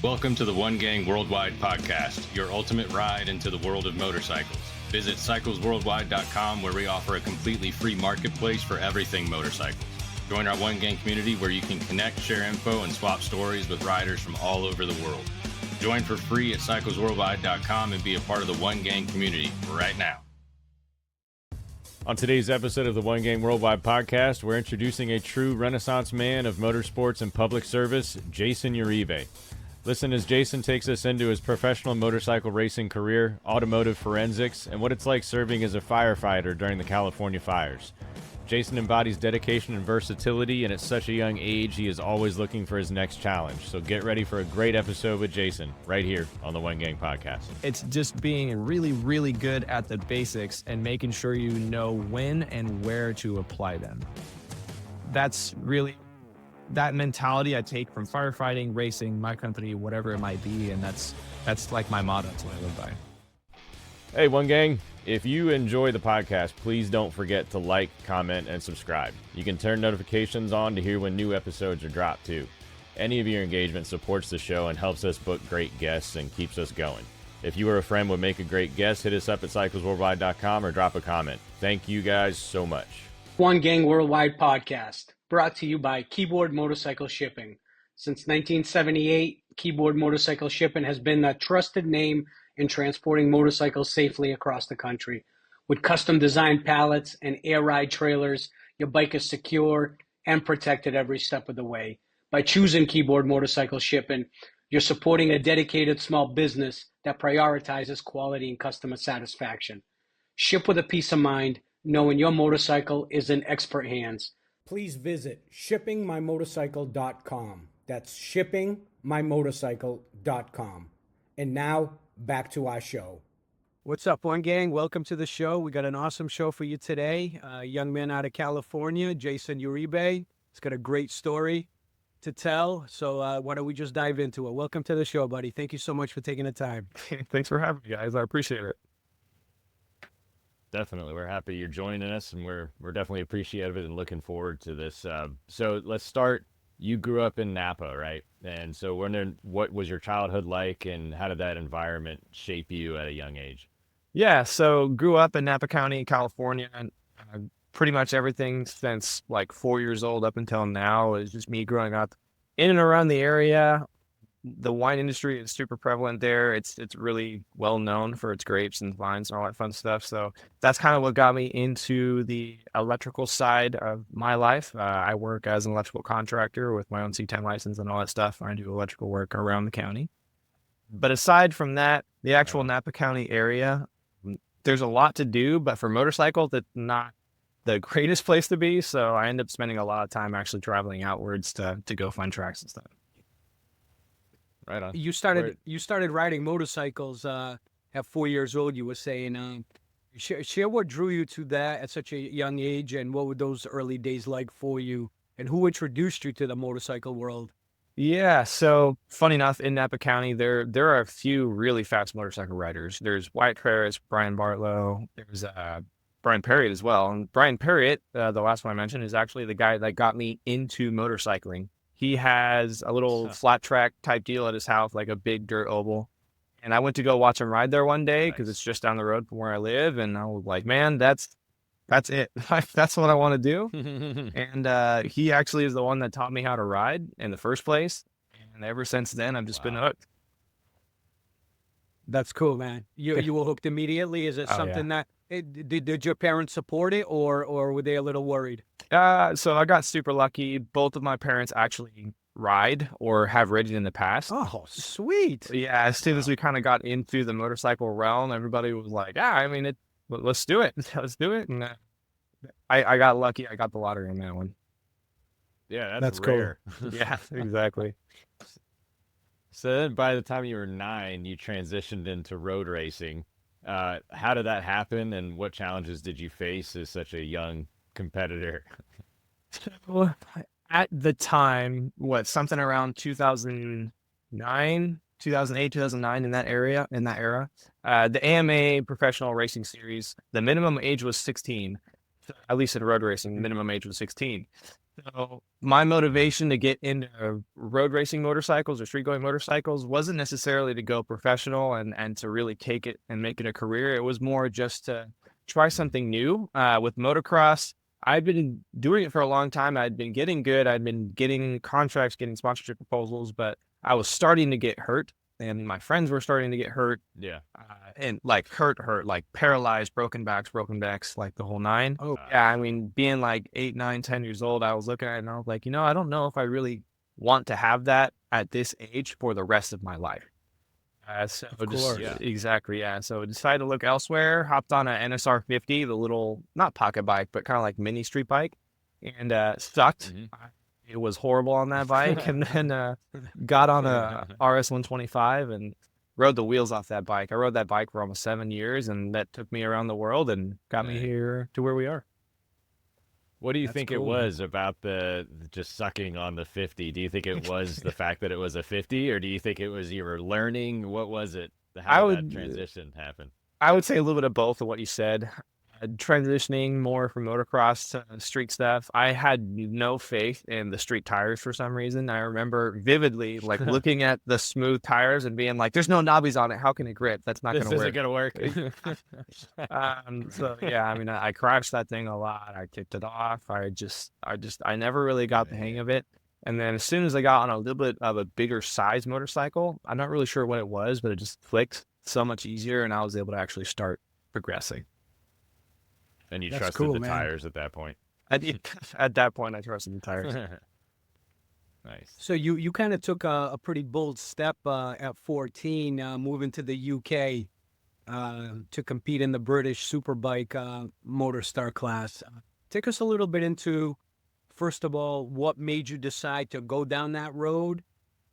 Welcome to the One Gang Worldwide podcast, your ultimate ride into the world of motorcycles. Visit cyclesworldwide.com where we offer a completely free marketplace for everything motorcycles. Join our One Gang community where you can connect, share info, and swap stories with riders from all over the world. Join for free at cyclesworldwide.com and be a part of the One Gang community right now. On today's episode of the One Gang Worldwide podcast, we're introducing a true renaissance man of motorsports and public service, Jayson Uribe. Listen as Jayson takes us into his professional motorcycle racing career, automotive forensics, and what it's like serving as a firefighter during the California fires. Jayson embodies dedication and versatility, and at such a young age, he is always looking for his next challenge. So get ready for a great episode with Jayson, right here on the One Gang podcast. It's just being really, really good at the basics and making sure you know when and where to apply them. That's really that mentality I take from firefighting, racing, my company, whatever it might be, and that's like my motto. That's what I live by. Hey, One Gang, if you enjoy the podcast, please don't forget to like, comment, and subscribe. You can turn notifications on to hear when new episodes are dropped, too. Any of your engagement supports the show and helps us book great guests and keeps us going. If you or a friend would make a great guest, hit us up at cyclesworldwide.com or drop a comment. Thank you guys so much. One Gang Worldwide podcast, brought to you by Keyboard Motorcycle Shipping. Since 1978, Keyboard Motorcycle Shipping has been the trusted name in transporting motorcycles safely across the country. With custom-designed pallets and air ride trailers, your bike is secure and protected every step of the way. By choosing Keyboard Motorcycle Shipping, you're supporting a dedicated small business that prioritizes quality and customer satisfaction. Ship with a peace of mind, knowing your motorcycle is in expert hands. Please visit shippingmymotorcycle.com. That's shippingmymotorcycle.com. And now, back to our show. What's up, One Gang? Welcome to the show. We got an awesome show for you today. A young man out of California, Jayson Uribe. He's got a great story to tell. So why don't we just dive into it? Welcome to the show, buddy. Thank you so much for taking the time. Thanks for having me, guys. I appreciate it. Definitely. We're happy you're joining us, and we're definitely appreciative and looking forward to this. So let's start. You grew up in Napa, right? And so wondering, what was your childhood like, and how did that environment shape you at a young age? Yeah, so grew up in Napa County, California, and pretty much everything since like 4 years old up until now is just me growing up in and around the area. The wine industry is super prevalent there. It's really well known for its grapes and vines and all that fun stuff. So that's kind of what got me into the electrical side of my life. I work as an electrical contractor with my own C10 license and all that stuff. I do electrical work around the county. But aside from that, the actual Napa County area, there's a lot to do, but for motorcycles, it's not the greatest place to be. So I end up spending a lot of time actually traveling outwards to go find tracks and stuff. Right on. You started riding motorcycles at 4 years old, you were saying. Share what drew you to that at such a young age, and what were those early days like for you, and who introduced you to the motorcycle world? Yeah, so funny enough, in Napa County, there are a few really fast motorcycle riders. There's Wyatt Ferris, Brian Bartlow, there's Brian Perriott as well. And Brian Perriott, the last one I mentioned, is actually the guy that got me into motorcycling. He has a little flat track type deal at his house, like a big dirt oval. And I went to go watch him ride there one day because it's just down the road from where I live. And I was like, man, that's it. That's what I want to do. And he actually is the one that taught me how to ride in the first place. And ever since then, I've just been hooked. That's cool, man. You were hooked immediately. Is it something that did your parents support it, or were they a little worried? So I got super lucky. Both of my parents actually ride or have ridden in the past. Oh, sweet. Yeah, as soon as we kind of got into the motorcycle realm, everybody was like, let's do it. Let's do it. And I got lucky. I got the lottery on that one. Yeah, that's rare. Cool. Yeah, exactly. So then by the time you were 9, you transitioned into road racing. How did that happen, and what challenges did you face as such a young competitor? Well, at the time, something around 2009, 2008, 2009, in that era, the AMA Professional Racing Series, the minimum age was 16. At least in road racing, the minimum age was 16. So my motivation to get into road racing motorcycles or street going motorcycles wasn't necessarily to go professional and to really take it and make it a career. It was more just to try something new. With motocross, I'd been doing it for a long time. I'd been getting good. I'd been getting contracts, getting sponsorship proposals, but I was starting to get hurt, and my friends were starting to get hurt. Yeah. And like hurt, like paralyzed, broken backs, like the whole nine. Oh. Yeah. I mean, being like 8, 9, 10 years old, I was looking at it and I was like, I don't know if I really want to have that at this age for the rest of my life. So Of just course. Yeah. exactly, yeah. So I decided to look elsewhere. Hopped on an NSR 50, the little not pocket bike, but kind of like mini street bike, and sucked. Mhm. It was horrible on that bike, and then got on a RS 125 and rode the wheels off that bike. I rode that bike for almost 7 years, and that took me around the world and got me Dang. here to where we are. What do you That's think it cool, was about the just sucking on the 50? Do you think it was the fact that it was a 50, or do you think it was you were learning? What was it? How did that transition happen? I would say a little bit of both of what you said. Transitioning more from motocross to street stuff, I had no faith in the street tires for some reason. I remember vividly like looking at the smooth tires and being like, "There's no knobbies on it. How can it grip? That's not This going to isn't work." going to work. So yeah, I mean, I crashed that thing a lot. I kicked it off. I never really got the hang of it. And then as soon as I got on a little bit of a bigger size motorcycle, I'm not really sure what it was, but it just clicked so much easier, and I was able to actually start progressing. And you That's trusted cool, the man. tires at that point. At that point, I trusted the tires. Nice. So you kind of took a pretty bold step at 14, moving to the UK to compete in the British Superbike Motostar class. Take us a little bit into, first of all, what made you decide to go down that road?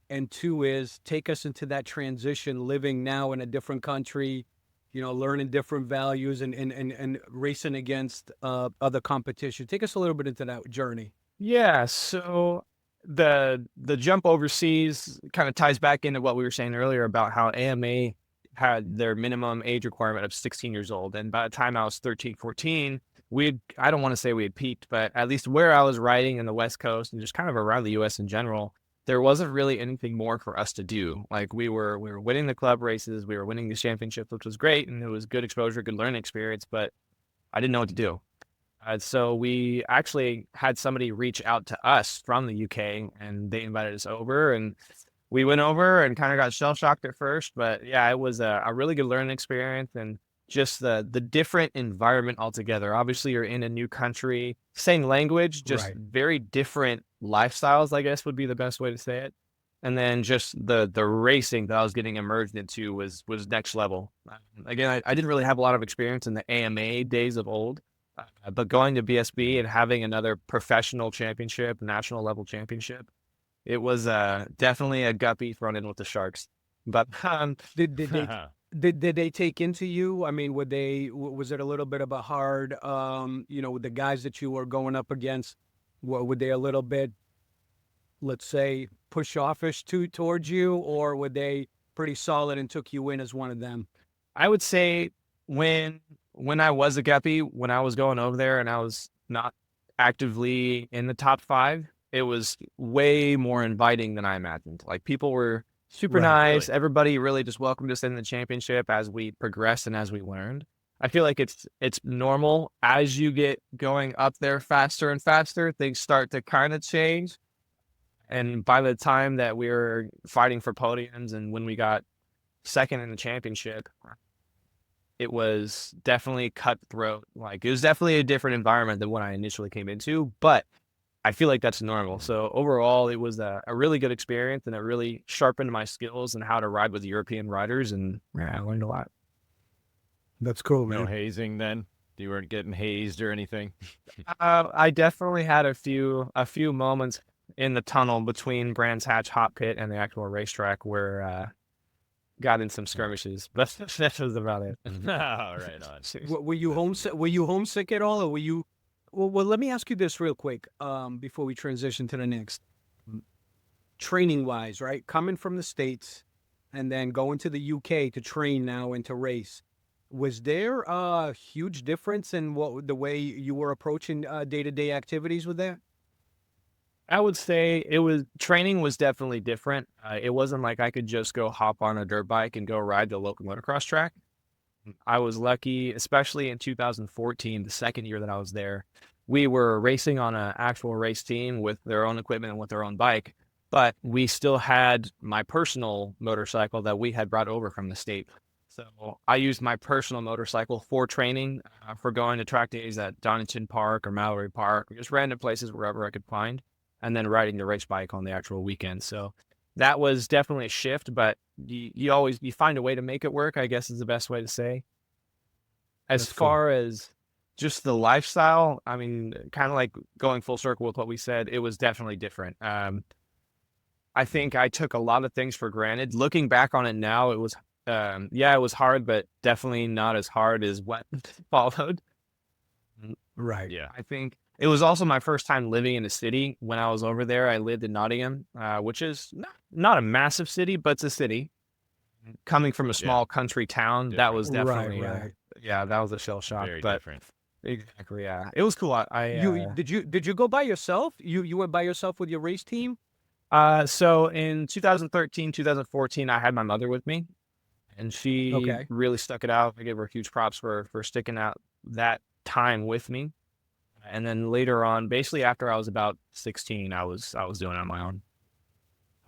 And two is, take us into that transition, living now in a different country, learning different values and racing against other competition. Take us a little bit into that journey. Yeah, so the jump overseas kind of ties back into what we were saying earlier about how AMA had their minimum age requirement of 16 years old. And by the time I was 13, 14, I don't want to say we had peaked, but at least where I was riding in the West Coast and just kind of around the US in general, there wasn't really anything more for us to do. Like we were winning the club races, we were winning these championships, which was great, and it was good exposure, good learning experience, but I didn't know what to do. So we actually had somebody reach out to us from the UK, and they invited us over, and we went over and kind of got shell-shocked at first, but yeah, it was a really good learning experience, and just the different environment altogether. Obviously, you're in a new country, same language, just Right. very different lifestyles, I guess would be the best way to say it. And then just the racing that I was getting immersed into was next level. Again, I didn't really have a lot of experience in the AMA days of old, but going to BSB and having another professional championship, national level championship, it was definitely a guppy thrown in with the sharks. But Did they take into you? I mean, was it a little bit of a hard, with the guys that you were going up against, were they a little bit, let's say, push-offish towards you, or were they pretty solid and took you in as one of them? I would say when I was a guppy, when I was going over there and I was not actively in the top 5, it was way more inviting than I imagined. Like people were super Right, nice. really. Everybody really just welcomed us in the championship as we progressed and as we learned. I feel like it's normal as you get going up there faster and faster, things start to kind of change. And by the time that we were fighting for podiums and when we got second in the championship, it was definitely cutthroat. Like it was definitely a different environment than what I initially came into, but I feel like that's normal. So overall, it was a really good experience, and it really sharpened my skills and how to ride with European riders, and yeah, I learned a lot. That's cool, No man. hazing then? You weren't getting hazed or anything? I definitely had a few moments in the tunnel between Brands Hatch Hot Pit and the actual racetrack where got in some skirmishes, but that was about it. Oh, right on. Were you homesick? Were you homesick at all, or were you? Well, let me ask you this real quick before we transition to the next. Training wise, right? Coming from the States and then going to the UK to train now and to race. Was there a huge difference in the way you were approaching day-to-day activities with that? I would say training was definitely different. It wasn't like I could just go hop on a dirt bike and go ride the local motocross track. I was lucky, especially in 2014, the second year that I was there. We were racing on an actual race team with their own equipment and with their own bike, but we still had my personal motorcycle that we had brought over from the state. So I used my personal motorcycle for training, for going to track days at Donington Park or Mallory Park, or just random places wherever I could find, and then riding the race bike on the actual weekend. So that was definitely a shift, but you find a way to make it work, I guess is the best way to say. As That's cool. far as just the lifestyle, I mean, kind of like going full circle with what we said, it was definitely different. I think I took a lot of things for granted. Looking back on it now, it was, it was hard, but definitely not as hard as what followed. Right. Yeah. I think it was also my first time living in a city. When I was over there, I lived in Nottingham, which is not a massive city, but it's a city. Coming from a small country town, that was definitely, Right. that was a shell shock. Very But different. exactly, yeah, it was cool. Did you go by yourself? You went by yourself with your race team? So in 2013, 2014, I had my mother with me, and she Okay. really stuck it out. I give her huge props for sticking out that time with me. And then later on, basically after I was about 16, I was doing it on my own.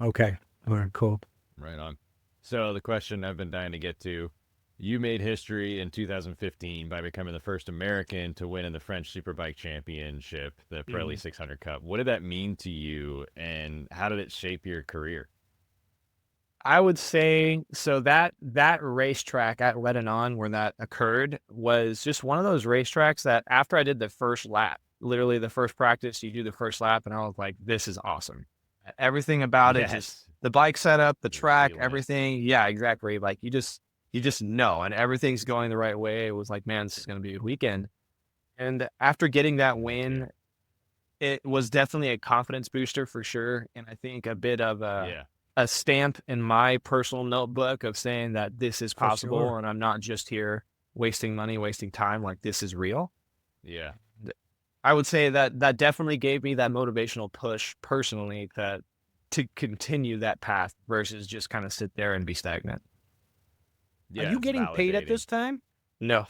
Okay. All right. Cool. Right on. So the question I've been dying to get to, you made history in 2015 by becoming the first American to win in the French Superbike Championship, the Pirelli 600 Cup. What did that mean to you, and how did it shape your career? I would say so that racetrack at Regimen where that occurred was just one of those racetracks that after I did the first lap, literally the first practice, you do the first lap, and I was like, this is awesome. Everything about it, just the bike setup, the track, feeling it. everything. Yeah, exactly. Like you just know, and everything's going the right way. It was like, man, this is going to be a weekend. And after getting that win, it was definitely a confidence booster for sure. And I think a bit of a stamp in my personal notebook of saying that this is possible, sure. and I'm not just here wasting money, wasting time. Like this is real. Yeah. I would say that definitely gave me that motivational push personally to continue that path versus just kind of sit there and be stagnant. Yeah, Are you it's getting paid at validating. this time? No.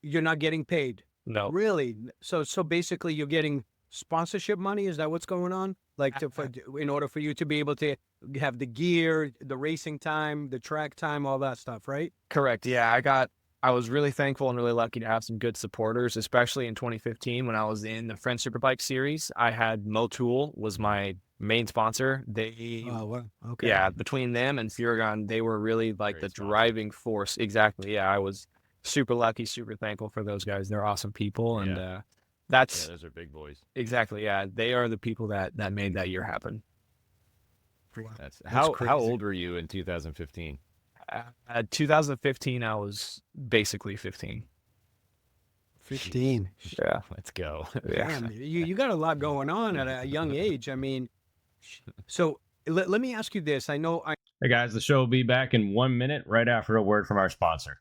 You're not getting paid. No. Really? So basically, you're getting sponsorship money. Is that what's going on? Like in order for you to be able to have the gear, the racing time, the track time, all that stuff, right? Correct. Yeah, I was really thankful and really lucky to have some good supporters, especially in 2015 when I was in the French Superbike series. I had Motul was my main sponsor. Oh, well, okay. Yeah, between them and Furgon, they were really like Great the sponsor. driving force. Exactly. Yeah, I was super lucky, super thankful for those guys. They're awesome people, and Yeah, that's those are big boys. exactly. Yeah, they are the people that made that year happen. That's how crazy. old were you in 2015? 2015, I was basically 15. 15. Yeah. Let's go. Yeah. Damn, you got a lot going on at a young age. I mean, so let me ask you this. I know Hey guys, the show will be back in 1 minute right after a word from our sponsor.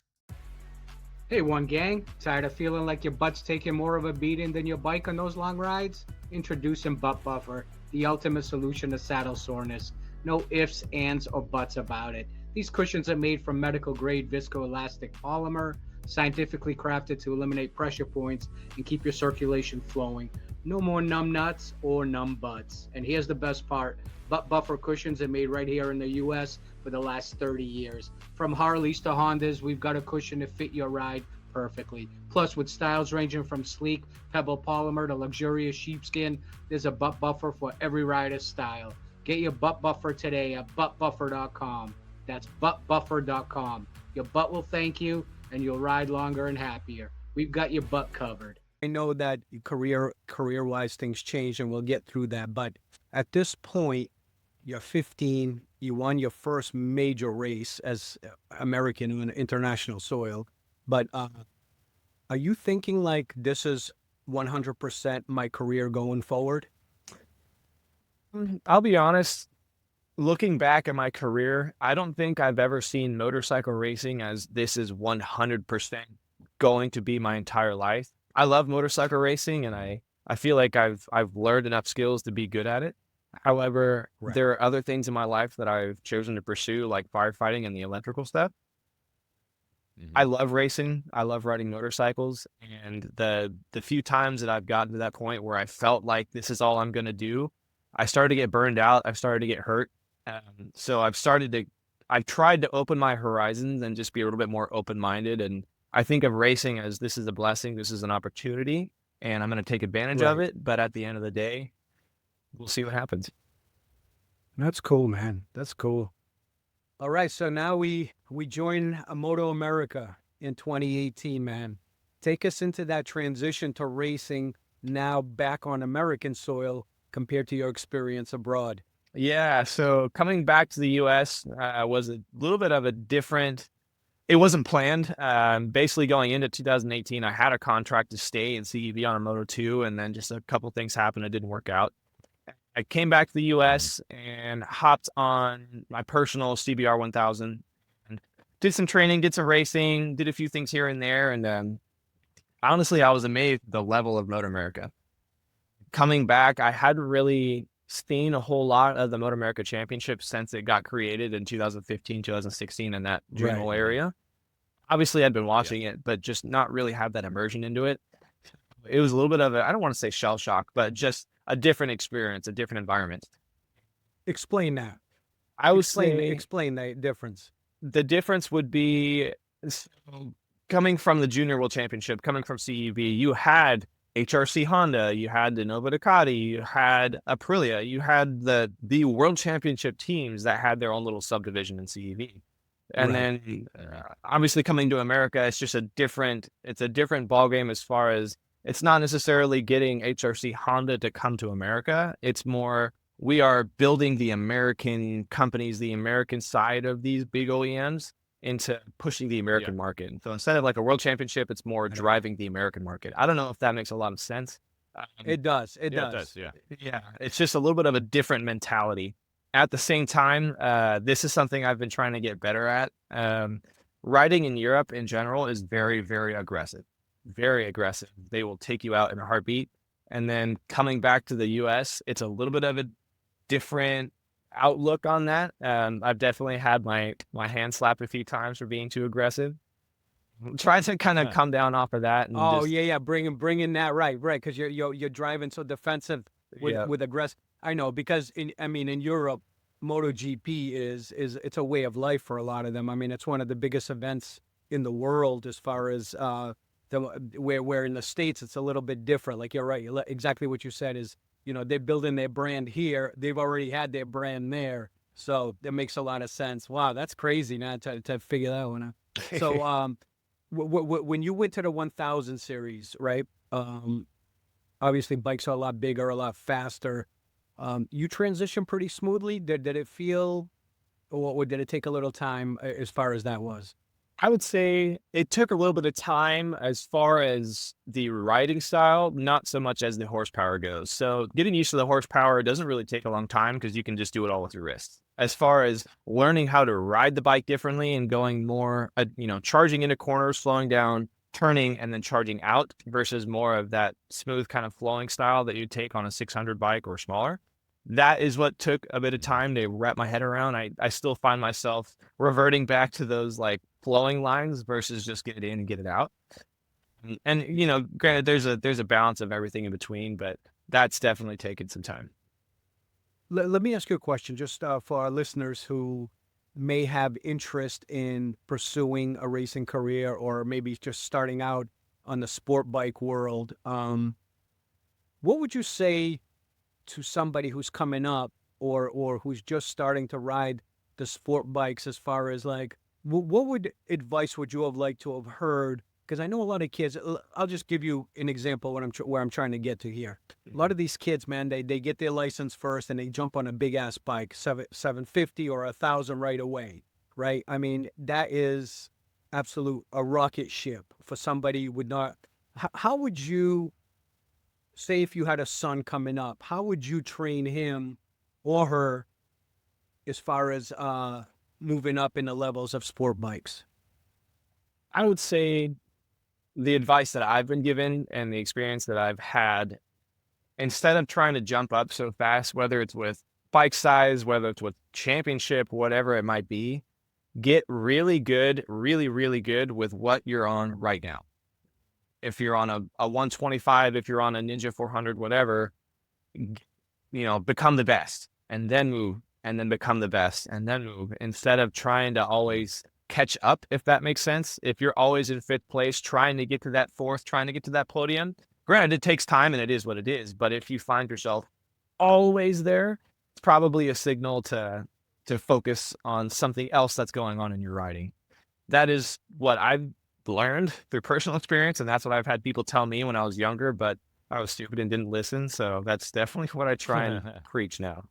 Hey, One Gang, tired of feeling like your butt's taking more of a beating than your bike on those long rides? Introducing Butt Buffer, the ultimate solution to saddle soreness. No ifs, ands, or buts about it. These cushions are made from medical-grade viscoelastic polymer, scientifically crafted to eliminate pressure points and keep your circulation flowing. No more numb nuts or numb butts. And here's the best part. Butt Buffer cushions are made right here in the U.S. for the last 30 years. From Harleys to Hondas, we've got a cushion to fit your ride perfectly. Plus, with styles ranging from sleek pebble polymer to luxurious sheepskin, there's a Butt Buffer for every rider's style. Get your Butt Buffer today at buttbuffer.com. That's buttbuffer.com. Your butt will thank you, and you'll ride longer and happier. We've got your butt covered. know that career-wise things change, and we'll get through that. But at this point, you're 15. You won your first major race as American on international soil. But are you thinking like this is 100% my career going forward? I'll be honest, looking back at my career, I don't think I've ever seen motorcycle racing as this is 100% going to be my entire life. I love motorcycle racing, and I I feel like I've learned enough skills to be good at it. However, Right. there are other things in my life that I've chosen to pursue, like firefighting and the electrical stuff. I love racing. I love riding motorcycles. And the few times that I've gotten to that point where I felt like this is all I'm going to do, I started to get burned out. I've started to get hurt. So I've tried to open my horizons and just be a little bit more open-minded. And I think of racing as this is a blessing. This is an opportunity and I'm going to take advantage of it. But at the end of the day, we'll see what happens. That's cool, man. That's cool. All right, so now we join MotoAmerica in 2018, man. Take us into that transition to racing now back on American soil compared to your experience abroad. Yeah, so coming back to the U.S. Was a little bit of a different. It wasn't planned. Basically, going into 2018, I had a contract to stay in CEV on a Moto 2, and then just a couple things happened. It didn't work out. I came back to the U.S. and hopped on my personal CBR 1000 and did some training, did some racing, did a few things here and there. And honestly, I was amazed at the level of MotoAmerica. Coming back, I hadn't really seen a whole lot of the MotoAmerica Championship since it got created in 2015, 2016 in that general area. Obviously, I'd been watching it, but just not really have that immersion into it. It was a little bit of I don't want to say shell shock, but just a different experience, a different environment. Explain that. Explain the difference. The difference would be coming from the Junior World Championship, coming from CEV, you had HRC Honda, you had the Nova Ducati, you had Aprilia, you had the World Championship teams that had their own little subdivision in CEV. And then obviously coming to America, it's a different ballgame as far as it's not necessarily getting HRC Honda to come to America. It's more, we are building the American companies, the American side of these big OEMs into pushing the American market. So instead of like a world championship, it's more driving the American market. I don't know if that makes a lot of sense. It does. It does. Yeah. It's just a little bit of a different mentality. At the same time, this is something I've been trying to get better at. Riding in Europe in general is very, very aggressive. Very aggressive. They will take you out in a heartbeat. And then coming back to the US, it's a little bit of a different outlook on that. I've definitely had my hand slapped a few times for being too aggressive. Trying to kind of come down off of that. And bringing that right, because you're driving so defensive with aggressive. I know, because in Europe, MotoGP is it's a way of life for a lot of them. I mean, it's one of the biggest events in the world as far as where in the States it's a little bit different. Like, you're right, exactly what you said is, they're building their brand here. They've already had their brand there, so that makes a lot of sense. Wow, that's crazy now to figure that one out. So, when you went to the 1000 series, right? Obviously, bikes are a lot bigger, a lot faster. You transitioned pretty smoothly. Did it feel, or did it take a little time as far as that was? I would say it took a little bit of time as far as the riding style, not so much as the horsepower goes. So getting used to the horsepower doesn't really take a long time because you can just do it all with your wrists. As far as learning how to ride the bike differently and going more, charging into corners, slowing down, turning, and then charging out versus more of that smooth kind of flowing style that you take on a 600 bike or smaller. That is what took a bit of time to wrap my head around. I still find myself reverting back to those like flowing lines versus just get it in and get it out. And granted, there's a balance of everything in between, but that's definitely taken some time. Let me ask you a question, just for our listeners who may have interest in pursuing a racing career or maybe just starting out on the sport bike world. What would you say to somebody who's coming up or who's just starting to ride the sport bikes, as far as like, what advice would you have liked to have heard? Because I know a lot of kids, I'll just give you an example where I'm trying to get to here. A lot of these kids, man, they get their license first and they jump on a big ass bike, 750 or 1000 right away, right? I mean, that is a rocket ship for somebody who would not. How would you say, if you had a son coming up, how would you train him or her as far as moving up in the levels of sport bikes? I would say the advice that I've been given and the experience that I've had instead of trying to jump up so fast, whether it's with bike size, whether it's with championship, whatever it might be, get really good, really, really good with what you're on right now. If you're on a 125, if you're on a Ninja 400, whatever, become the best and then move, and then become the best and then move, instead of trying to always catch up, if that makes sense. If you're always in fifth place, trying to get to that fourth, trying to get to that podium, granted, it takes time and it is what it is. But if you find yourself always there, it's probably a signal to focus on something else that's going on in your riding. That is what I've learned through personal experience, and that's what I've had people tell me when I was younger, but I was stupid and didn't listen. So that's definitely what I try and preach now.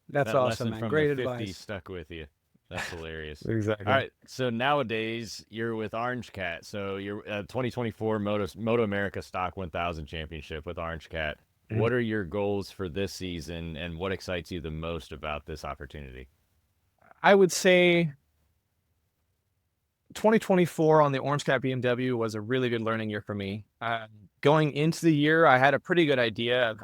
That's that awesome, lesson man. from Great the 50 advice. stuck with you. That's hilarious. Exactly. All right, so nowadays you're with OrangeCat. So you're 2024 MotoAmerica Stock 1000 Championship with OrangeCat. Mhm. What are your goals for this season, and what excites you the most about this opportunity? I would say 2024 on the OrangeCat BMW was a really good learning year for me. Going into the year, I had a pretty good idea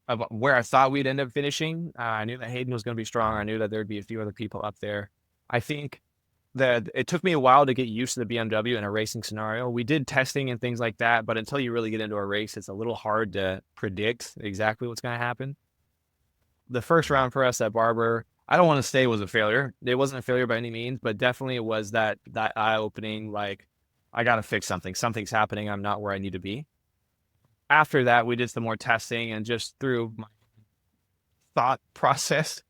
of where I thought we'd end up finishing. I knew that Hayden was going to be strong. I knew that there'd be a few other people up there. I think that it took me a while to get used to the BMW in a racing scenario. We did testing and things like that, but until you really get into a race, it's a little hard to predict exactly what's going to happen. The first round for us at Barber, I don't want to say was a failure. It wasn't a failure by any means, but definitely it was that eye-opening, like, I got to fix something. Something's happening. I'm not where I need to be. After that, we did some more testing, and just through my thought process,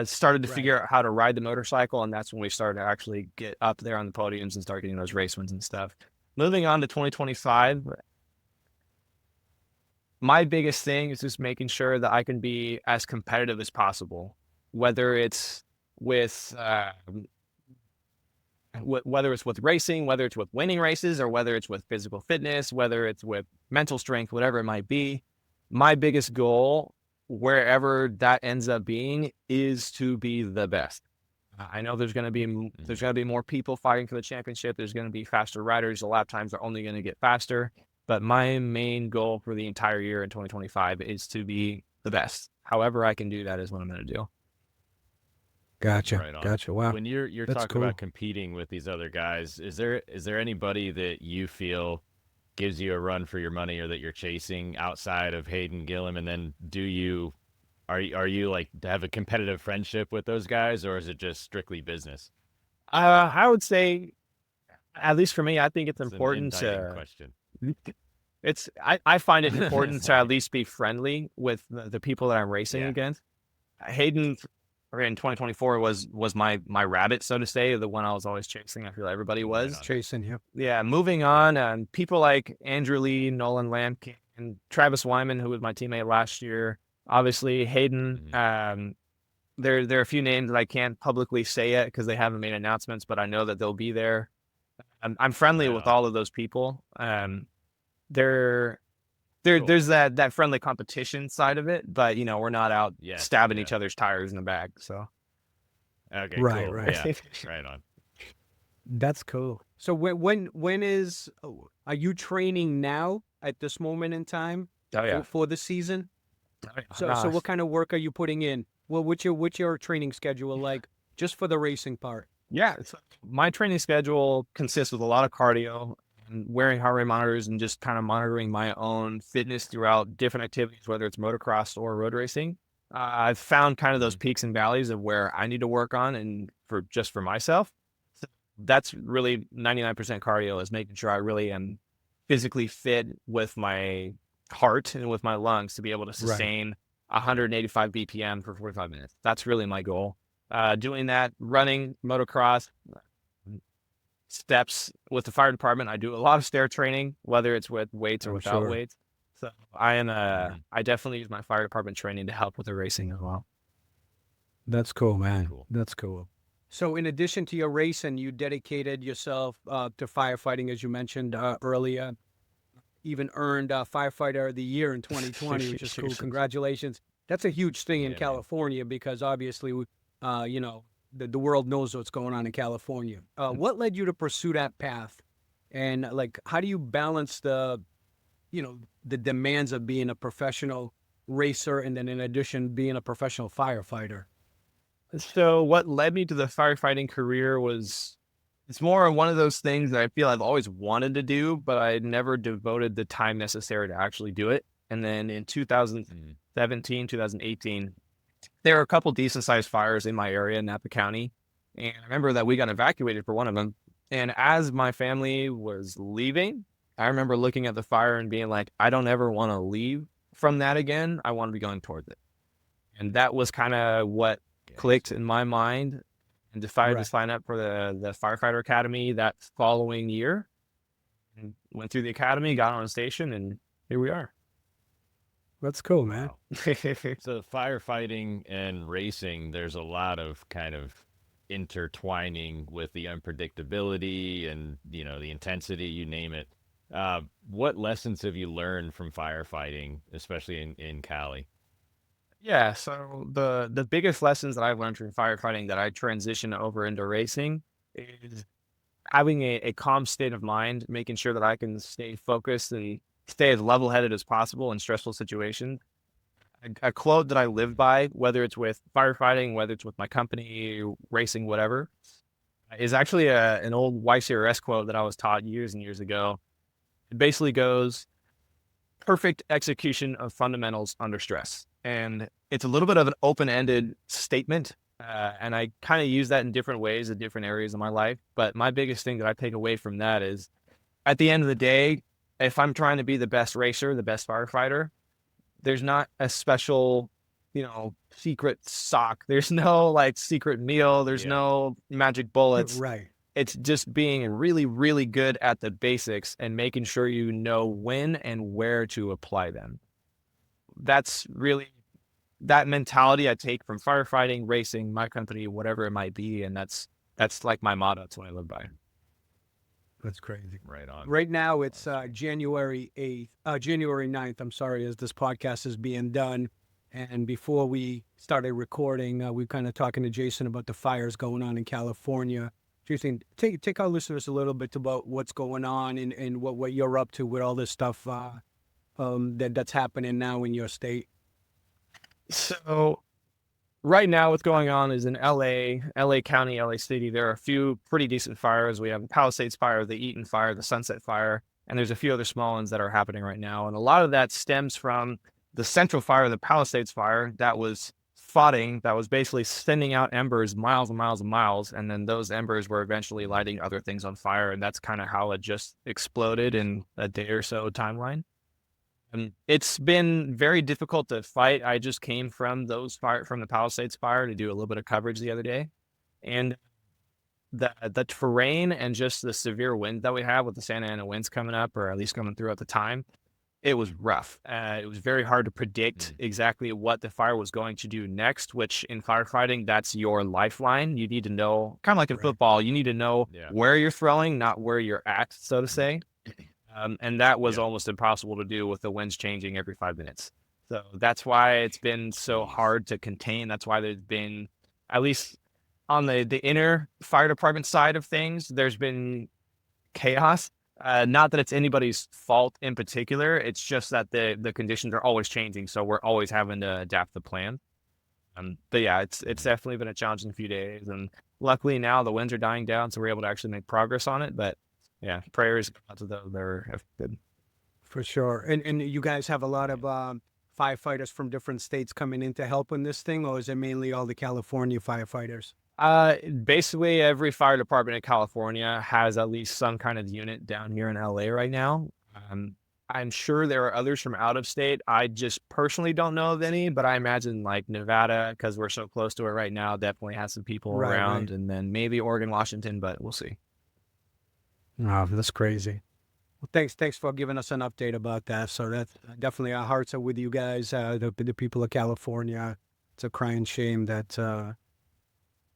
started to figure out how to ride the motorcycle, and that's when we started to actually get up there on the podiums and start getting those race wins and stuff. Moving on to 2025, my biggest thing is just making sure that I can be as competitive as possible, whether it's with racing, whether it's with winning races, or whether it's with physical fitness, whether it's with mental strength, whatever it might be. My biggest goal, wherever that ends up being, is to be the best. I know there's going to be more people fighting for the championship. There's going to be faster riders. The lap times are only going to get faster. But my main goal for the entire year in 2025 is to be the best. However I can do that is what I'm going to do. Gotcha. Right on. Gotcha. Wow. When you're That's talking cool. about competing with these other guys, is there anybody that you feel gives you a run for your money, or that you're chasing outside of Hayden Gillum? And then are you like to have a competitive friendship with those guys, or is it just strictly business? I would say, at least for me, I think it's It's important an indicting to. question. I find it important to at least be friendly with the people that I'm racing against. Hayden in 2024 was my rabbit, so to say, the one I was always chasing. I feel everybody was. Chasing you. Yeah, moving on, people like Andrew Lee, Nolan Lampkin, and Travis Wyman, who was my teammate last year. Obviously, Hayden. There are a few names that I can't publicly say yet because they haven't made announcements, but I know that they'll be there. I'm friendly with all of those people. There's that friendly competition side of it, but we're not out stabbing each other's tires in the back. So Okay, Right, cool. right. Yeah, right on. That's cool. So are you training now at this moment in time for the season? So what kind of work are you putting in? Well, what's your training schedule like just for the racing part? Yeah, my training schedule consists of a lot of cardio and wearing heart rate monitors and just kind of monitoring my own fitness throughout different activities, whether it's motocross or road racing. I've found kind of those peaks and valleys of where I need to work on, and for myself. So that's really 99% cardio, is making sure I really am physically fit with my heart and with my lungs to be able to sustain 185 BPM for 45 minutes. That's really my goal. Doing that, running, motocross, steps with the fire department. I do a lot of stair training, whether it's with weights or without weights. So I definitely use my fire department training to help with the racing as well. That's cool, man. Cool. That's cool. So in addition to your racing, you dedicated yourself to firefighting, as you mentioned earlier. Even earned Firefighter of the Year in 2020, which is cool. Congratulations. That's a huge thing in California because obviously, the world knows what's going on in California. What led you to pursue that path? And how do you balance the the demands of being a professional racer, and then in addition, being a professional firefighter? So what led me to the firefighting career was, it's more one of those things that I feel I've always wanted to do, but I had never devoted the time necessary to actually do it. And then in 2017, 2018, there were a couple decent sized fires in my area in Napa County. And I remember that we got evacuated for one of them. And as my family was leaving, I remember looking at the fire and being like, I don't ever want to leave from that again. I want to be going towards it. And that was kind of what clicked in my mind, and decided to sign up for the firefighter academy that following year. And went through the academy, got on a station, and here we are. That's cool, man. So firefighting and racing, there's a lot of kind of intertwining with the unpredictability and, the intensity, you name it. What lessons have you learned from firefighting, especially in Cali? Yeah, so the biggest lessons that I've learned from firefighting that I transition over into racing is having a calm state of mind, making sure that I can stay focused and stay as level-headed as possible in stressful situations. A quote that I live by, whether it's with firefighting, whether it's with my company, racing, whatever, is actually an old YCRS quote that I was taught years and years ago. It basically goes, perfect execution of fundamentals under stress. And it's a little bit of an open-ended statement. And I kind of use that in different ways in different areas of my life. But my biggest thing that I take away from that is, at the end of the day, if I'm trying to be the best racer, the best firefighter, there's not a special, secret sock. There's no secret meal. There's no magic bullets. Right. It's just being really, really good at the basics and making sure you know when and where to apply them. That's really that mentality I take from firefighting, racing, my company, whatever it might be. And that's like my motto. That's what I live by. That's crazy. Right on. Right now it's January 9th, I'm sorry, as this podcast is being done. And before we started recording, we were kind of talking to Jayson about the fires going on in California. Jayson, take our listeners a little bit about what's going on and what you're up to with all this stuff that's happening now in your state. So right now what's going on is in LA County, LA City, there are a few pretty decent fires. We have the Palisades Fire, the Eaton Fire, the Sunset Fire, and there's a few other small ones that are happening right now. And a lot of that stems from the central fire, the Palisades Fire, that was basically sending out embers miles and miles and miles. And then those embers were eventually lighting other things on fire. And that's kind of how it just exploded in a day or so timeline. And it's been very difficult to fight. I just came from from the Palisades Fire to do a little bit of coverage the other day. And the terrain and just the severe wind that we have with the Santa Ana winds coming up, or at least coming through at the time, it was rough. It was very hard to predict exactly what the fire was going to do next, which in firefighting, that's your lifeline. You need to know, kind of like in football, you need to know where you're throwing, not where you're at, so to say. And that was almost impossible to do with the winds changing every 5 minutes. So that's why it's been so hard to contain. That's why there's been, at least on the inner fire department side of things, there's been chaos. Not that it's anybody's fault in particular. It's just that the conditions are always changing. So we're always having to adapt the plan. But yeah, it's definitely been a challenging few days. And luckily now the winds are dying down, so we're able to actually make progress on it. But yeah, prayers out to those that are affected. For sure. And you guys have a lot of firefighters from different states coming in to help in this thing, or is it mainly all the California firefighters? Basically every fire department in California has at least some kind of unit down here in LA right now. I'm sure there are others from out of state. I just personally don't know of any, but I imagine like Nevada, because we're so close to it right now, definitely has some people around, and then maybe Oregon, Washington, but we'll see. Oh, that's crazy. Well, thanks for giving us an update about that. So that's definitely, our hearts are with you guys, the people of California. It's a crying shame that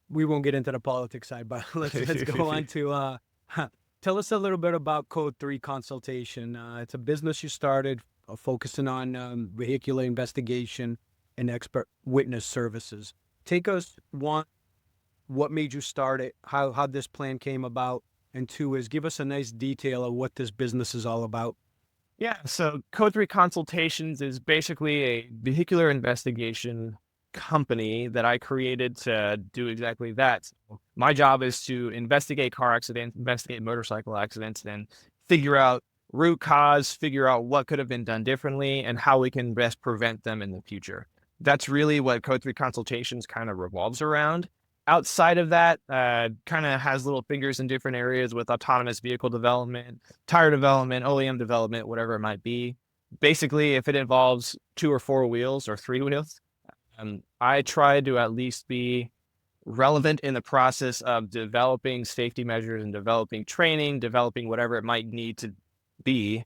we won't get into the politics side, but let's go on to tell us a little bit about Code 3 Consultation. It's a business you started focusing on vehicular investigation and expert witness services. Take us, one, what made you start it, how this plan came about, and two is give us a nice detail of what this business is all about. Yeah, so Code 3 Consultations is basically a vehicular investigation company that I created to do exactly that. So my job is to investigate car accidents, investigate motorcycle accidents, and figure out root cause, figure out what could have been done differently, and how we can best prevent them in the future. That's really what Code 3 Consultations kind of revolves around. Outside of that, kind of has little fingers in different areas with autonomous vehicle development, tire development, OEM development, whatever it might be. Basically, if it involves 2 or 4 wheels or 3 wheels, I try to at least be relevant in the process of developing safety measures and developing training, developing whatever it might need to be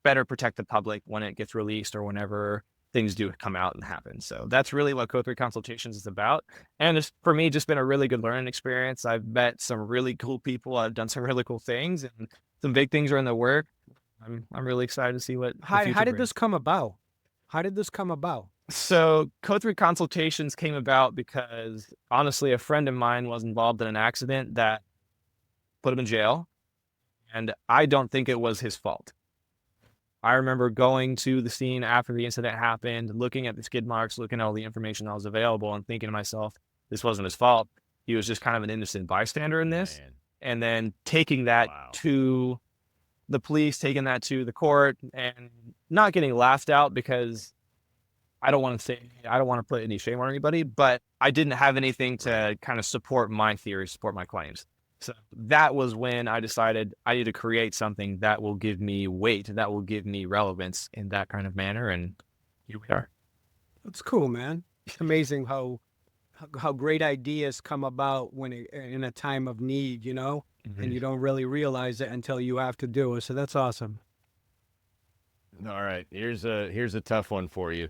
better protect the public when it gets released or whenever things do come out and happen. So that's really what Code 3 Consultations is about. And it's, for me, just been a really good learning experience. I've met some really cool people. I've done some really cool things, and some big things are in the work. I'm really excited to see what the How future did brings. this come about? How did this come about? So Code 3 Consultations came about because, honestly, a friend of mine was involved in an accident that put him in jail, and I don't think it was his fault. I remember going to the scene after the incident happened, looking at the skid marks, looking at all the information that was available, and thinking to myself, this wasn't his fault. He was just kind of an innocent bystander in this. Man. And then taking that Wow. to the police, taking that to the court, and not getting laughed out, because I don't want to put any shame on anybody, but I didn't have anything to kind of support my theory, support my claims. So that was when I decided I need to create something that will give me weight, that will give me relevance in that kind of manner. And here we are. That's cool, man. It's amazing how great ideas come about when in a time of need, you know, and you don't really realize it until you have to do it. So that's awesome. All right, here's a tough one for you.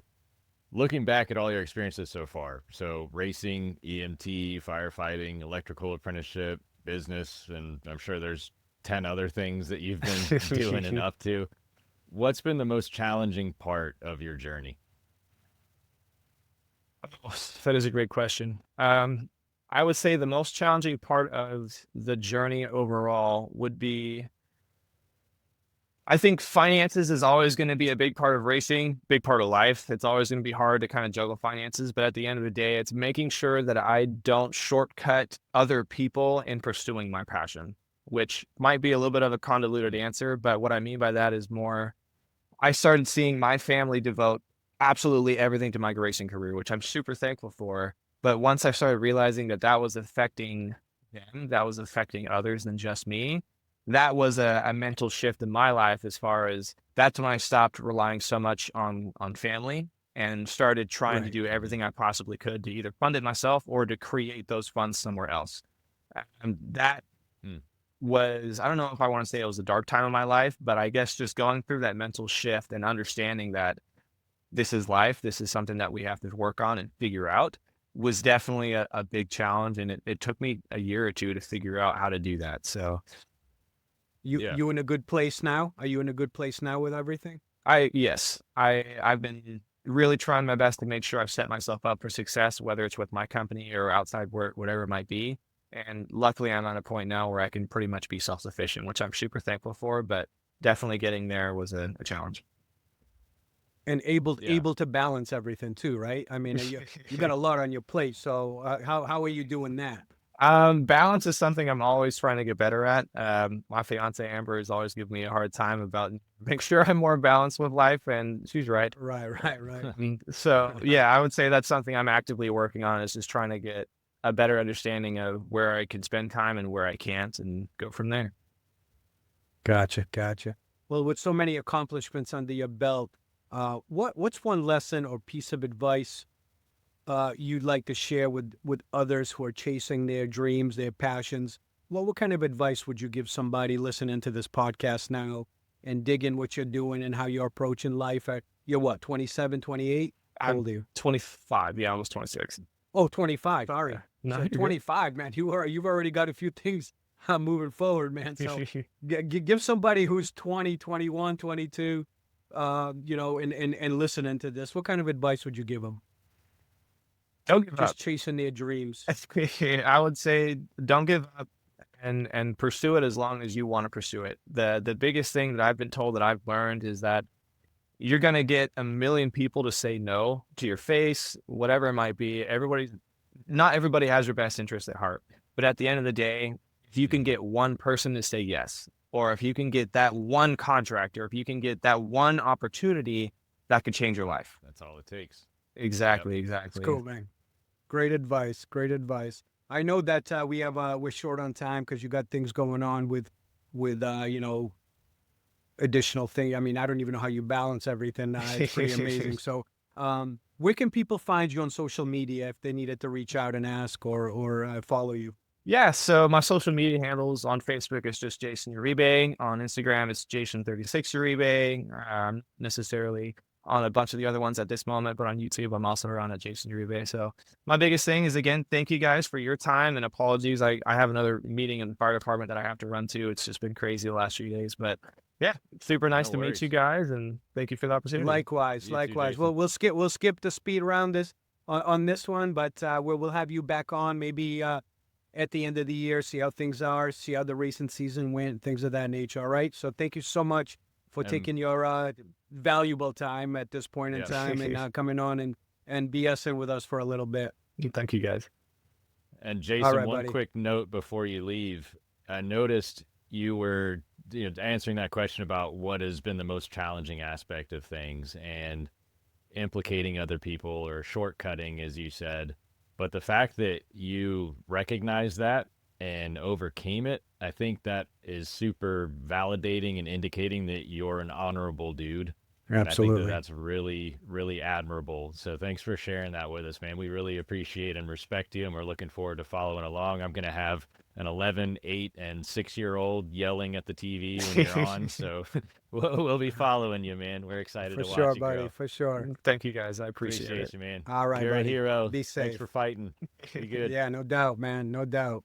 Looking back at all your experiences so far, so racing, EMT, firefighting, electrical apprenticeship, business, and I'm sure there's 10 other things that you've been doing and up to. What's been the most challenging part of your journey? Oh, that is a great question. I would say the most challenging part of the journey overall would be, I think finances is always going to be a big part of racing, big part of life. It's always going to be hard to kind of juggle finances, but at the end of the day, it's making sure that I don't shortcut other people in pursuing my passion, which might be a little bit of a convoluted answer, but what I mean by that is more, I started seeing my family devote absolutely everything to my racing career, which I'm super thankful for. But once I started realizing that that was affecting them, that was affecting others than just me, that was a mental shift in my life, as far as that's when I stopped relying so much on family and started trying to do everything I possibly could to either fund it myself or to create those funds somewhere else. And that was, I don't know if I want to say it was a dark time in my life, but I guess just going through that mental shift and understanding that this is life, this is something that we have to work on and figure out, was definitely a big challenge. And it took me a year or two to figure out how to do that. So You in a good place now? Are you in a good place now with everything? Yes, I've been really trying my best to make sure I've set myself up for success, whether it's with my company or outside work, whatever it might be. And luckily, I'm at a point now where I can pretty much be self-sufficient, which I'm super thankful for, but definitely getting there was a challenge. And able to balance everything too, right? I mean, you got a lot on your plate. So how are you doing that? Balance is something I'm always trying to get better at. My fiance Amber is always giving me a hard time about make sure I'm more balanced with life, and she's right. Right. So yeah, I would say that's something I'm actively working on, is just trying to get a better understanding of where I can spend time and where I can't, and go from there. Gotcha. Well, with so many accomplishments under your belt, what's one lesson or piece of advice you'd like to share with others who are chasing their dreams, their passions? Well, what kind of advice would you give somebody listening to this podcast now and digging what you're doing and how you're approaching life? You're what, 27, 28? How old are you? 25. Yeah, almost 26. Oh, 25. Sorry. No, So you're good. 25, man. You've already got a few things moving forward, man. So give somebody who's 20, 21, 22, and listening to this, what kind of advice would you give them? Don't give Just up. chasing their dreams. I would say don't give up. and pursue it as long as you want to pursue it. The biggest thing that I've been told that I've learned is that you're going to get a million people to say no to your face, whatever it might be. Not everybody has your best interest at heart, but at the end of the day, if you can get one person to say yes, or if you can get that one contract, or if you can get that one opportunity, that could change your life. That's all it takes. Exactly, Yep. exactly. It's cool, man. Great advice. Great advice. I know that we're short on time because you got things going on with additional thing. I mean, I don't even know how you balance everything. It's pretty amazing. So, where can people find you on social media if they needed to reach out and ask or follow you? Yeah, so my social media handles on Facebook is just Jayson Uribe. On Instagram, it's Jayson36 Uribe. Necessarily on a bunch of the other ones at this moment, but on YouTube, I'm also around at Jayson Uribe. So my biggest thing is, again, thank you guys for your time, and apologies. I have another meeting in the fire department that I have to run to. It's just been crazy the last few days, but yeah, super nice No to worries. meet you guys, and thank you for the opportunity. Likewise, You too, likewise. Jason. Well, we'll skip the speed round on this one, but we'll have you back on maybe at the end of the year, see how things are, see how the racing season went, things of that nature. All right. So thank you so much for taking your valuable time at this point in time and coming on and BSing with us for a little bit. Thank you guys. And Jason, right, one buddy. quick note before you leave. I noticed you were answering that question about what has been the most challenging aspect of things and implicating other people or shortcutting, as you said. But the fact that you recognized that and overcame it, I think that is super validating and indicating that you're an honorable dude. And I think that that's really, really admirable. So thanks for sharing that with us, man. We really appreciate and respect you, and we're looking forward to following along. I'm going to have an 11, 8, and 6-year-old yelling at the TV when you're on. So we'll be following you, man. We're excited For to watch sure, you buddy. grow. For sure. Thank you guys. I appreciate it. You, man. All right, You're buddy. a hero. Be Thanks safe. for fighting. Be good. Yeah, no doubt, man. No doubt.